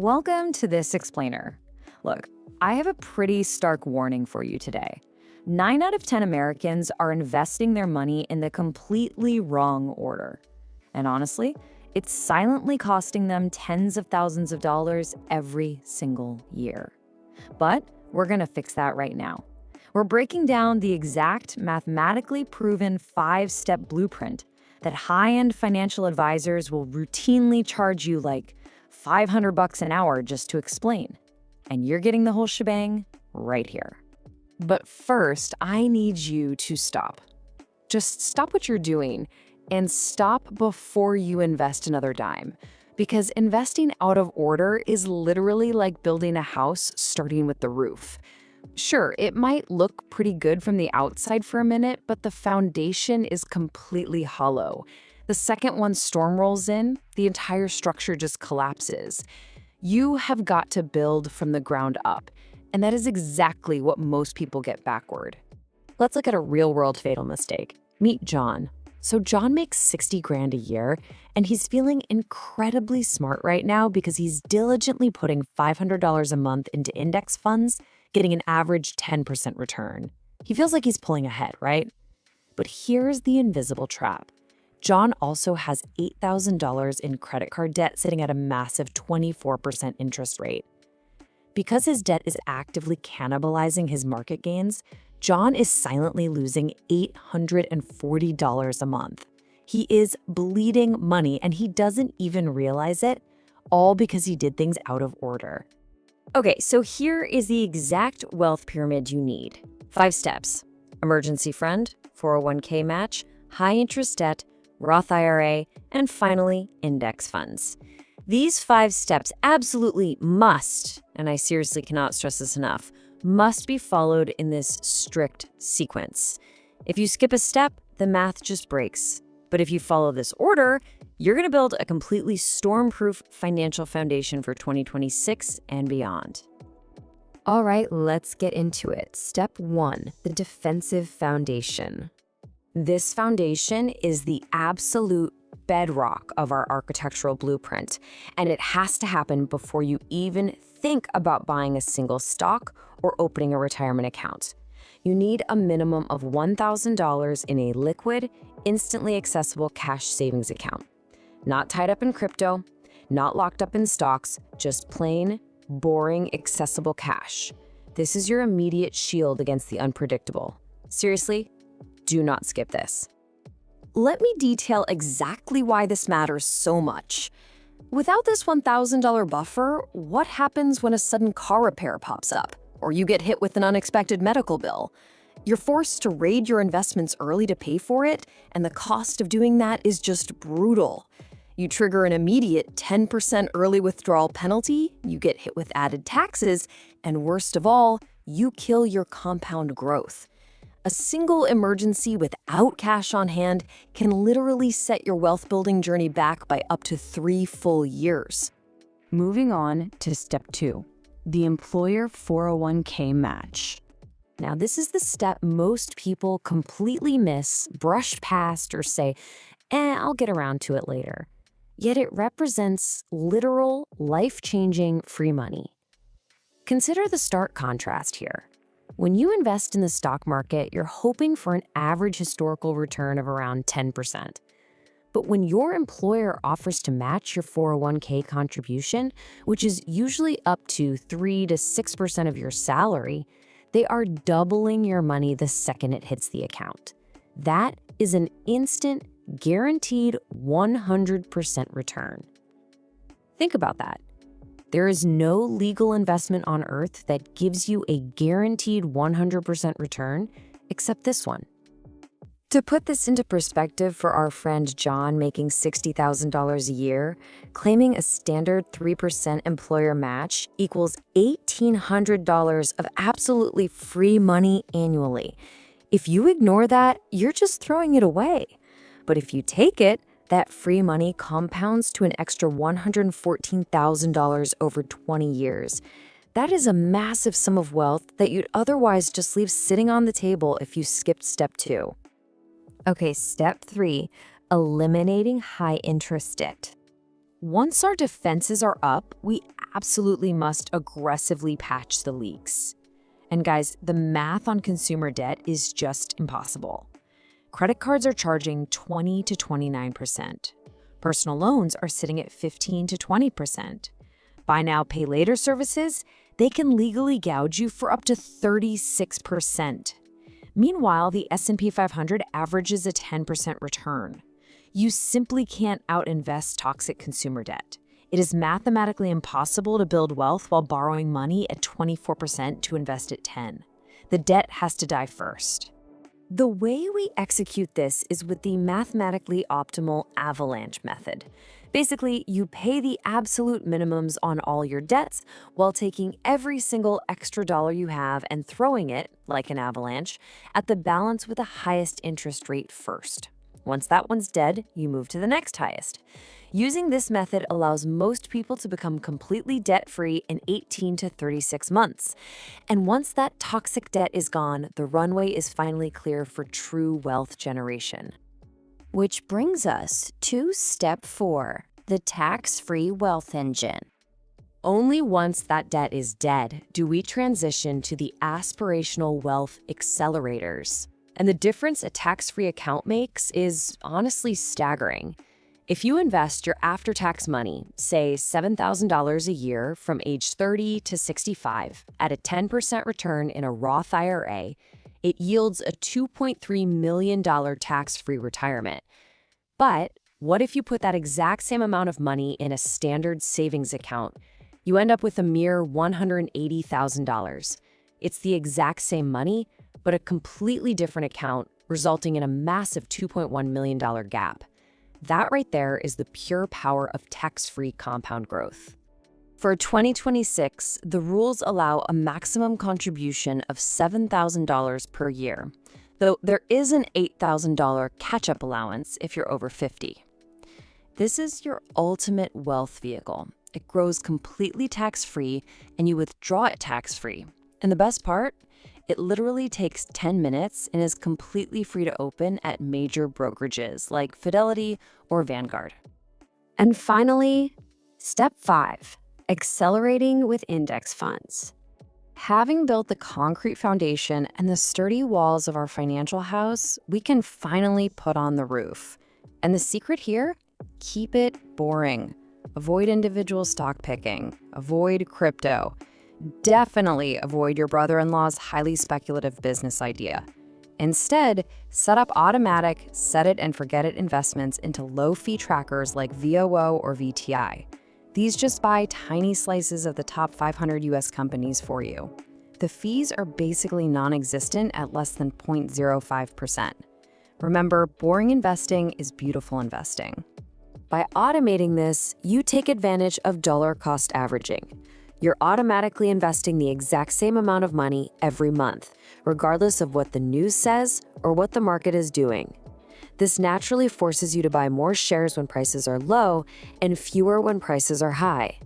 Welcome to this explainer. Look, I have a pretty stark warning for you today. 9 out of 10 Americans are investing their money in the completely wrong order. And honestly, it's silently costing them tens of thousands of dollars every single year. But we're going to fix that right now. We're breaking down the exact mathematically proven 5-step blueprint that high-end financial advisors will routinely charge you like $500 an hour just to explain. And you're getting the whole shebang right here. But first, I need you to stop. Just stop what you're doing and stop before you invest another dime. Because investing out of order is literally like building a house starting with the roof. Sure, it might look pretty good from the outside for a minute, but the foundation is completely hollow. The second one storm rolls in, the entire structure just collapses. You have got to build from the ground up, and that is exactly what most people get backward. Let's look at a real-world fatal mistake. Meet John. So John makes 60 grand a year, and he's feeling incredibly smart right now because he's diligently putting $500 a month into index funds, getting an average 10% return. He feels like he's pulling ahead, right? But here's the invisible trap. John also has $8,000 in credit card debt sitting at a massive 24% interest rate. Because his debt is actively cannibalizing his market gains, John is silently losing $840 a month. He is bleeding money and he doesn't even realize it, all because he did things out of order. Okay, so here is the exact wealth pyramid you need. 5 steps: emergency fund, 401k match, high interest debt, Roth IRA, and finally, index funds. These 5 steps absolutely must, and I seriously cannot stress this enough, must be followed in this strict sequence. If you skip a step, the math just breaks. But if you follow this order, you're going to build a completely storm-proof financial foundation for 2026 and beyond. All right, let's get into it. Step 1, the defensive foundation. This foundation is the absolute bedrock of our architectural blueprint, and it has to happen before you even think about buying a single stock or opening a retirement account. You need a minimum of $1,000 in a liquid, instantly accessible cash savings account. Not tied up in crypto, not locked up in stocks, just plain, boring, accessible cash. This is your immediate shield against the unpredictable. Seriously, do not skip this. Let me detail exactly why this matters so much. Without this $1,000 buffer, what happens when a sudden car repair pops up, or you get hit with an unexpected medical bill? You're forced to raid your investments early to pay for it, and the cost of doing that is just brutal. You trigger an immediate 10% early withdrawal penalty, you get hit with added taxes, and worst of all, you kill your compound growth. A single emergency without cash on hand can literally set your wealth-building journey back by up to 3 full years. Moving on to step 2, the employer 401k match. Now, this is the step most people completely miss, brush past, or say, I'll get around to it later. Yet it represents literal, life-changing free money. Consider the stark contrast here. When you invest in the stock market, you're hoping for an average historical return of around 10%. But when your employer offers to match your 401k contribution, which is usually up to 3 to 6% of your salary, they are doubling your money the second it hits the account. That is an instant, guaranteed 100% return. Think about that. There is no legal investment on earth that gives you a guaranteed 100% return except this one. To put this into perspective for our friend John making $60,000 a year, claiming a standard 3% employer match equals $1,800 of absolutely free money annually. If you ignore that, you're just throwing it away. But if you take it, that free money compounds to an extra $114,000 over 20 years. That is a massive sum of wealth that you'd otherwise just leave sitting on the table if you skipped step 2. Okay, step 3, eliminating high interest debt. Once our defenses are up, we absolutely must aggressively patch the leaks. And guys, the math on consumer debt is just impossible. Credit cards are charging 20 to 29%. Personal loans are sitting at 15 to 20%. Buy now, pay later services, they can legally gouge you for up to 36%. Meanwhile, the S&P 500 averages a 10% return. You simply can't out-invest toxic consumer debt. It is mathematically impossible to build wealth while borrowing money at 24% to invest at 10. The debt has to die first. The way we execute this is with the mathematically optimal avalanche method. Basically, you pay the absolute minimums on all your debts while taking every single extra dollar you have and throwing it, like an avalanche, at the balance with the highest interest rate first. Once that one's dead, you move to the next highest. Using this method allows most people to become completely debt-free in 18 to 36 months. And once that toxic debt is gone, the runway is finally clear for true wealth generation. Which brings us to step 4, the tax-free wealth engine. Only once that debt is dead do we transition to the aspirational wealth accelerators. And the difference a tax-free account makes is honestly staggering. If you invest your after-tax money, say $7,000 a year from age 30 to 65, at a 10% return in a Roth IRA, it yields a $2.3 million tax-free retirement. But what if you put that exact same amount of money in a standard savings account? You end up with a mere $180,000. It's the exact same money, but a completely different account, resulting in a massive $2.1 million gap. That right there is the pure power of tax-free compound growth. For 2026, the rules allow a maximum contribution of $7,000 per year, though there is an $8,000 catch-up allowance if you're over 50. This is your ultimate wealth vehicle. It grows completely tax-free, and you withdraw it tax-free. And the best part? It literally takes 10 minutes and is completely free to open at major brokerages like Fidelity or Vanguard. And finally, step 5, accelerating with index funds. Having built the concrete foundation and the sturdy walls of our financial house, we can finally put on the roof. And the secret here? Keep it boring. Avoid individual stock picking. Avoid crypto. Definitely avoid your brother-in-law's highly speculative business idea. Instead, set up automatic set-it-and-forget-it investments into low-fee trackers like VOO or VTI. These just buy tiny slices of the top 500 US companies for you. The fees are basically non-existent at less than 0.05%. Remember, boring investing is beautiful investing. By automating this, you take advantage of dollar cost averaging. You're automatically investing the exact same amount of money every month, regardless of what the news says or what the market is doing. This naturally forces you to buy more shares when prices are low and fewer when prices are high.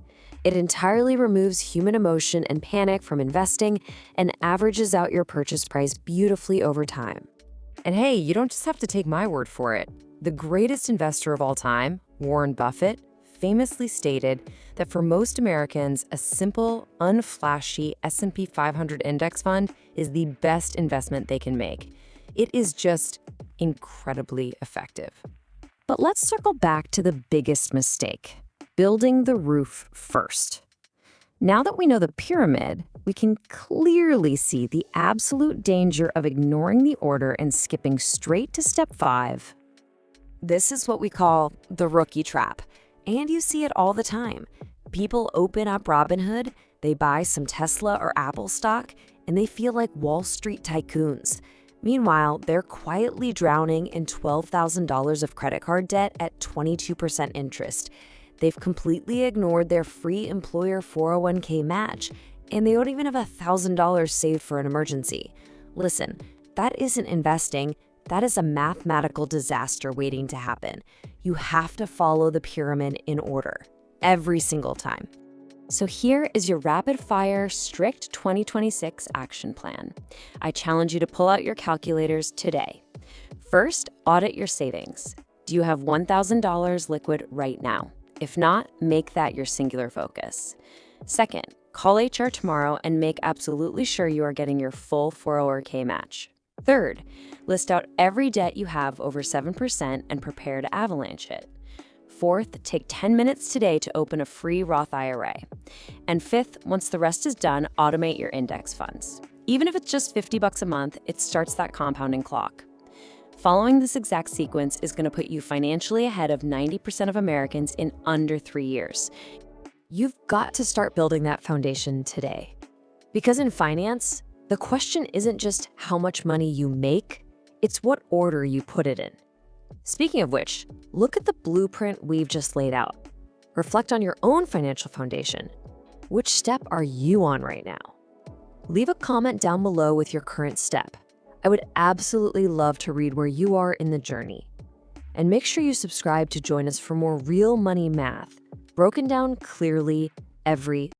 It entirely removes human emotion and panic from investing and averages out your purchase price beautifully over time. And hey, you don't just have to take my word for it. The greatest investor of all time, Warren Buffett, famously stated that for most Americans, a simple, unflashy S&P 500 index fund is the best investment they can make. It is just incredibly effective. But let's circle back to the biggest mistake, building the roof first. Now that we know the pyramid, we can clearly see the absolute danger of ignoring the order and skipping straight to step 5. This is what we call the rookie trap. And you see it all the time. People open up Robinhood, they buy some Tesla or Apple stock, and they feel like Wall Street tycoons. Meanwhile, they're quietly drowning in $12,000 of credit card debt at 22% interest. They've completely ignored their free employer 401k match, and they don't even have $1,000 saved for an emergency. Listen, that isn't investing. That is a mathematical disaster waiting to happen. You have to follow the pyramid in order, every single time. So here is your rapid-fire, strict 2026 action plan. I challenge you to pull out your calculators today. First, audit your savings. Do you have $1,000 liquid right now? If not, make that your singular focus. Second, call HR tomorrow and make absolutely sure you are getting your full 401k match. Third, list out every debt you have over 7% and prepare to avalanche it. Fourth, take 10 minutes today to open a free Roth IRA. And fifth, once the rest is done, automate your index funds. Even if it's just $50 a month, it starts that compounding clock. Following this exact sequence is going to put you financially ahead of 90% of Americans in under 3 years. You've got to start building that foundation today. Because in finance, the question isn't just how much money you make, it's what order you put it in. Speaking of which, look at the blueprint we've just laid out. Reflect on your own financial foundation. Which step are you on right now? Leave a comment down below with your current step. I would absolutely love to read where you are in the journey. And make sure you subscribe to join us for more real money math, broken down clearly every